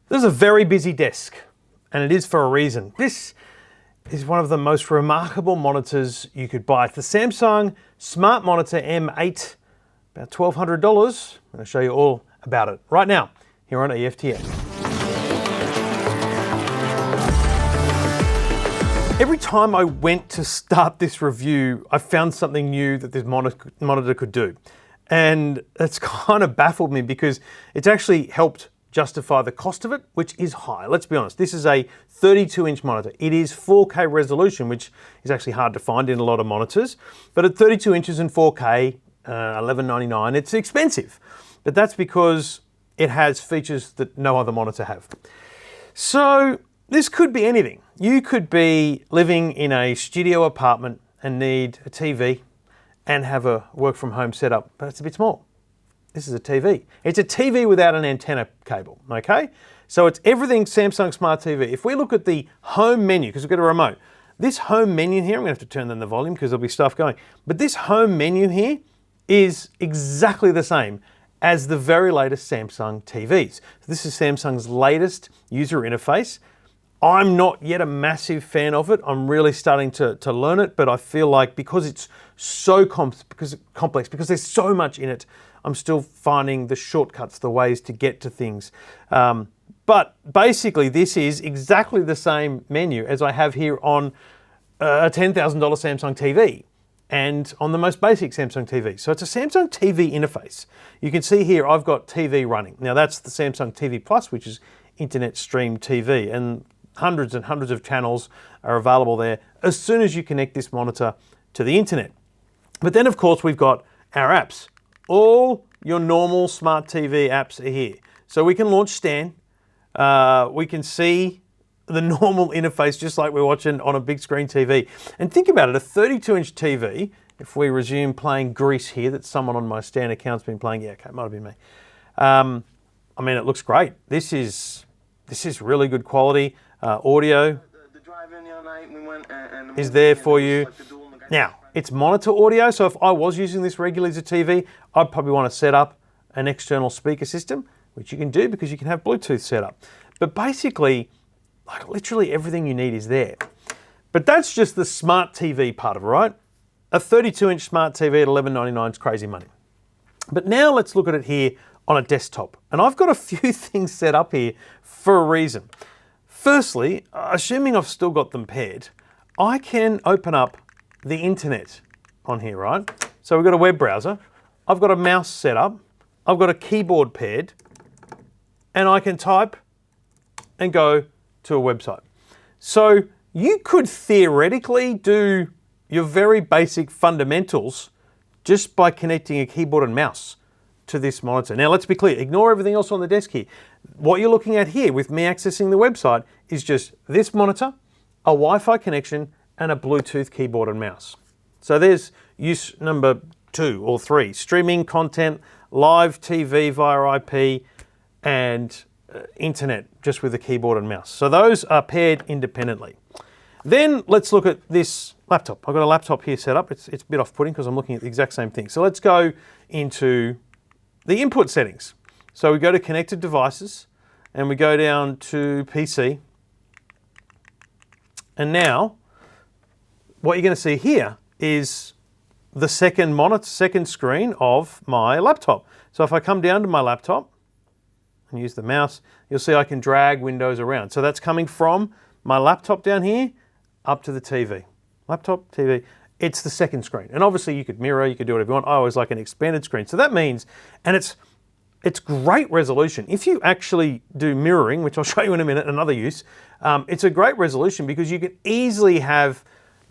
This is a very busy desk, and it is for a reason. This is one of the most remarkable monitors you could buy. It's the Samsung Smart Monitor M8, about $1,200. I'm going to show you all about it right now here on EFTM. Every time I went to start this review, I found something new that this monitor could do. And it's kind of baffled me because it's actually helped justify the cost of it, which is high. Let's be honest, this is a 32-inch monitor. It is 4K resolution, which is actually hard to find in a lot of monitors. But at 32 inches and 4K, $11.99, it's expensive. But that's because it has features that no other monitor have. So this could be anything. You could be living in a studio apartment and need a TV and have a work from home setup, but it's a bit small. This is a TV. It's a TV without an antenna cable, okay? So it's everything Samsung Smart TV. If we look at the home menu, because we've got a remote, this home menu here, I'm gonna have to turn down the volume because there'll be stuff going, but this home menu here is exactly the same as the very latest Samsung TVs. This is Samsung's latest user interface. I'm not yet a massive fan of it. I'm really starting to learn it, but I feel like because it's so complex, because there's so much in it, I'm still finding the shortcuts, the ways to get to things. But basically, this is exactly the same menu as I have here on a $10,000 Samsung TV and on the most basic Samsung TV. So it's a Samsung TV interface. You can see here, I've got TV running. Now that's the Samsung TV Plus, which is internet stream TV, and hundreds and hundreds of channels are available there as soon as you connect this monitor to the internet. But then of course, we've got our apps. All your normal smart TV apps are here. So we can launch Stan. We can see the normal interface just like we're watching on a big screen TV. And think about it, a 32-inch TV, if we resume playing Grease here, that someone on my Stan account's been playing, yeah, okay, it might have been me. I mean, it looks great. This is really good quality. Audio is there for you. Now, it's monitor audio, so if I was using this regularly as a TV, I'd probably want to set up an external speaker system, which you can do because you can have Bluetooth set up. But basically, like literally everything you need is there. But that's just the smart TV part of it, right? A 32-inch smart TV at $11.99 is crazy money. But now let's look at it here on a desktop. And I've got a few things set up here for a reason. Firstly, assuming I've still got them paired, I can open up the internet on here, right? So we've got a web browser, I've got a mouse set up, I've got a keyboard paired, and I can type and go to a website. So you could theoretically do your very basic fundamentals just by connecting a keyboard and mouse to this monitor. Now let's be clear, ignore everything else on the desk here. What you're looking at here with me accessing the website is just this monitor, a Wi-Fi connection, and a Bluetooth keyboard and mouse. So there's use number 2 or 3, streaming content, live TV via IP, and internet just with a keyboard and mouse. So those are paired independently. Then let's look at this laptop. I've got a laptop here set up. It's a bit off-putting because I'm looking at the exact same thing. So let's go into the input settings. So we go to connected devices and we go down to PC. And now what you're going to see here is the second screen of my laptop. So if I come down to my laptop and use the mouse, you'll see I can drag windows around. So that's coming from my laptop down here up to the TV. Laptop, TV, it's the second screen. And obviously you could mirror, you could do whatever you want. I always like an expanded screen. So that means, and it's great resolution. If you actually do mirroring, which I'll show you in a minute, another use, it's a great resolution because you can easily have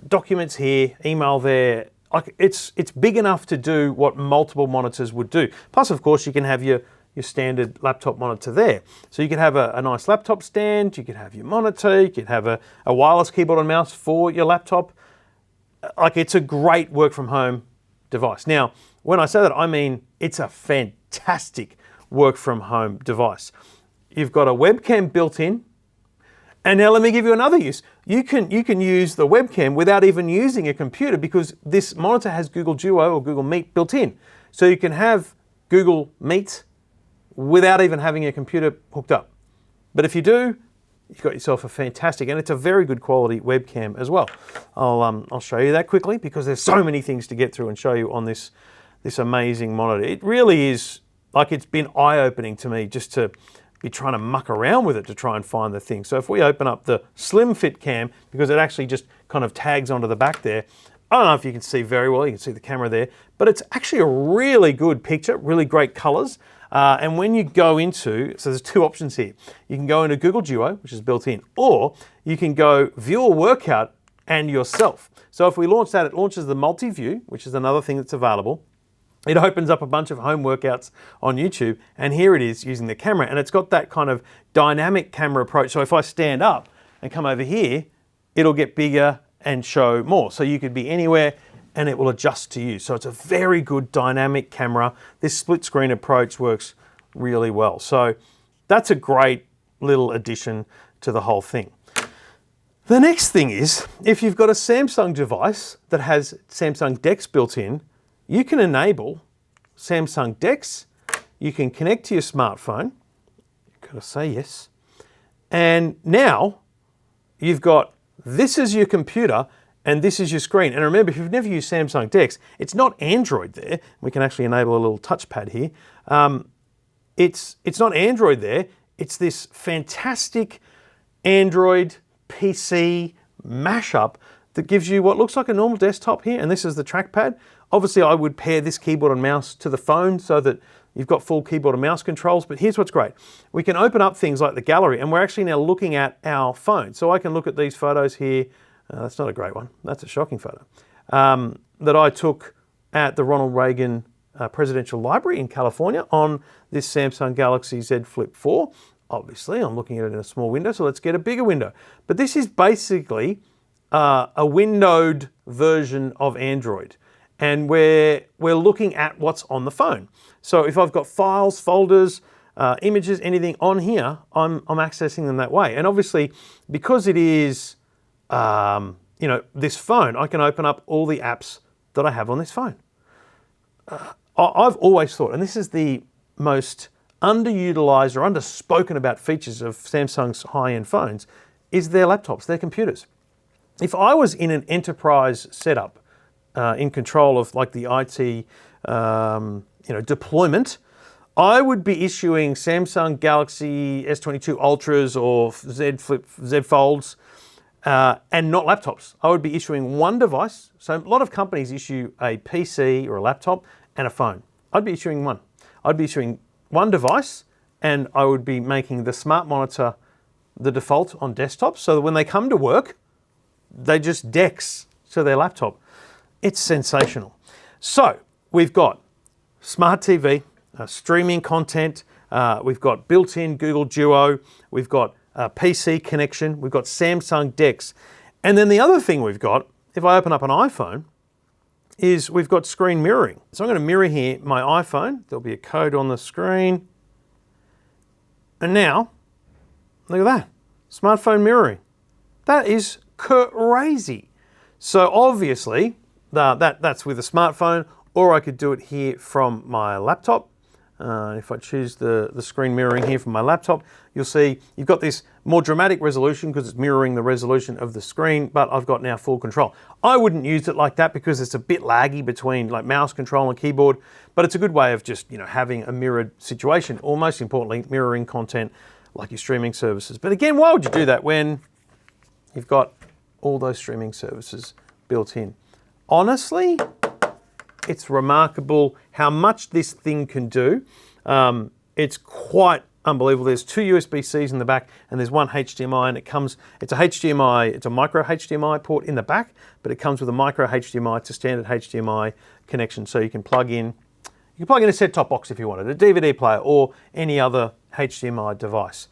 documents here, email there. Like it's big enough to do what multiple monitors would do. Plus, of course, you can have your standard laptop monitor there. So you could have a nice laptop stand, you could have your monitor, you could have a wireless keyboard and mouse for your laptop. Like it's a great work from home device. Now, when I say that, I mean it's a fantastic work from home device. You've got a webcam built in. And now let me give you another use. You can use the webcam without even using a computer because this monitor has Google Duo or Google Meet built in. So you can have Google Meet without even having a computer hooked up. But if you do, you've got yourself a fantastic, and it's a very good quality webcam as well. I'll show you that quickly because there's so many things to get through and show you on this amazing monitor. It really is, like, it's been eye-opening to me just to be trying to muck around with it to try and find the thing. So if we open up the slim fit cam, because it actually just kind of tags onto the back there, I don't know if you can see very well, you can see the camera there, but it's actually a really good picture, really great colors. And when you go into, so there's two options here. You can go into Google Duo, which is built in, or you can go view a workout and yourself. So if we launch that, it launches the multi-view, which is another thing that's available. It opens up a bunch of home workouts on YouTube, and here it is using the camera, and it's got that kind of dynamic camera approach. So if I stand up and come over here, it'll get bigger and show more. So you could be anywhere and it will adjust to you. So it's a very good dynamic camera. This split screen approach works really well. So that's a great little addition to the whole thing. The next thing is, if you've got a Samsung device that has Samsung DeX built in, you can enable Samsung DeX, you can connect to your smartphone, you've got to say yes, and now you've got, this is your computer and this is your screen. And remember, if you've never used Samsung DeX, it's not Android there. We can actually enable a little touchpad here. It's not Android there, it's this fantastic Android PC mashup that gives you what looks like a normal desktop here, and this is the trackpad. Obviously, I would pair this keyboard and mouse to the phone so that you've got full keyboard and mouse controls, but here's what's great. We can open up things like the gallery, and we're actually now looking at our phone. So I can look at these photos here. That's not a great one. That's a shocking photo that I took at the Ronald Reagan Presidential Library in California on this Samsung Galaxy Z Flip 4. Obviously, I'm looking at it in a small window, so let's get a bigger window. But this is basically a windowed version of Android, and we're looking at what's on the phone. So if I've got files, folders, images, anything on here, I'm accessing them that way. And obviously, because it is this phone, I can open up all the apps that I have on this phone. I've always thought, and this is the most underutilized or underspoken about features of Samsung's high-end phones, is their laptops, their computers. If I was in an enterprise setup, in control of like the IT, deployment, I would be issuing Samsung Galaxy S22 Ultras or Z Folds, and not laptops. I would be issuing one device. So a lot of companies issue a PC or a laptop and a phone. I'd be issuing one. I'd be issuing one device, and I would be making the smart monitor the default on desktops, so that when they come to work, they just DeX to their laptop. It's sensational. So we've got smart TV, streaming content, we've got built-in Google Duo, we've got PC connection, we've got Samsung DeX. And then the other thing we've got, if I open up an iPhone, is we've got screen mirroring. So I'm going to mirror here my iPhone. There'll be a code on the screen. And now, look at that, smartphone mirroring. That is crazy. So obviously, that's with a smartphone, or I could do it here from my laptop. If I choose the screen mirroring here from my laptop, you'll see you've got this more dramatic resolution because it's mirroring the resolution of the screen, but I've got now full control. I wouldn't use it like that because it's a bit laggy between like mouse control and keyboard, but it's a good way of just having a mirrored situation, or most importantly, mirroring content like your streaming services. But again, why would you do that when you've got all those streaming services built in? Honestly, it's remarkable how much this thing can do. It's quite unbelievable. There's two USB-Cs in the back and there's one HDMI, and it's a HDMI, it's a micro HDMI port in the back, but it comes with a micro HDMI to standard HDMI connection. So you can plug in a set-top box if you wanted, a DVD player or any other HDMI device.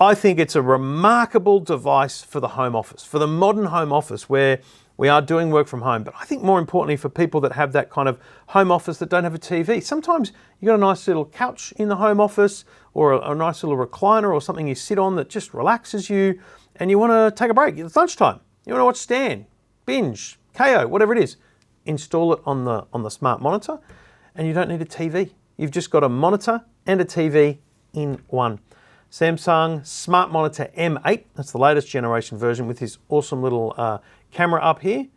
I think it's a remarkable device for the home office, for the modern home office where we are doing work from home, but I think more importantly for people that have that kind of home office that don't have a TV. Sometimes you've got a nice little couch in the home office, or a nice little recliner or something you sit on that just relaxes you, and you want to take a break. It's lunchtime. You want to watch Stan, binge, KO, whatever it is. Install it on the smart monitor, and you don't need a TV. You've just got a monitor and a TV in one. Samsung Smart Monitor M8. That's the latest generation version with his awesome little camera up here.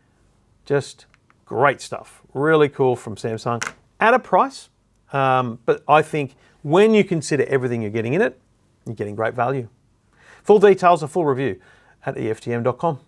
Just great stuff. Really cool from Samsung at a price. But I think when you consider everything you're getting in it, you're getting great value. Full details, a full review at EFTM.com.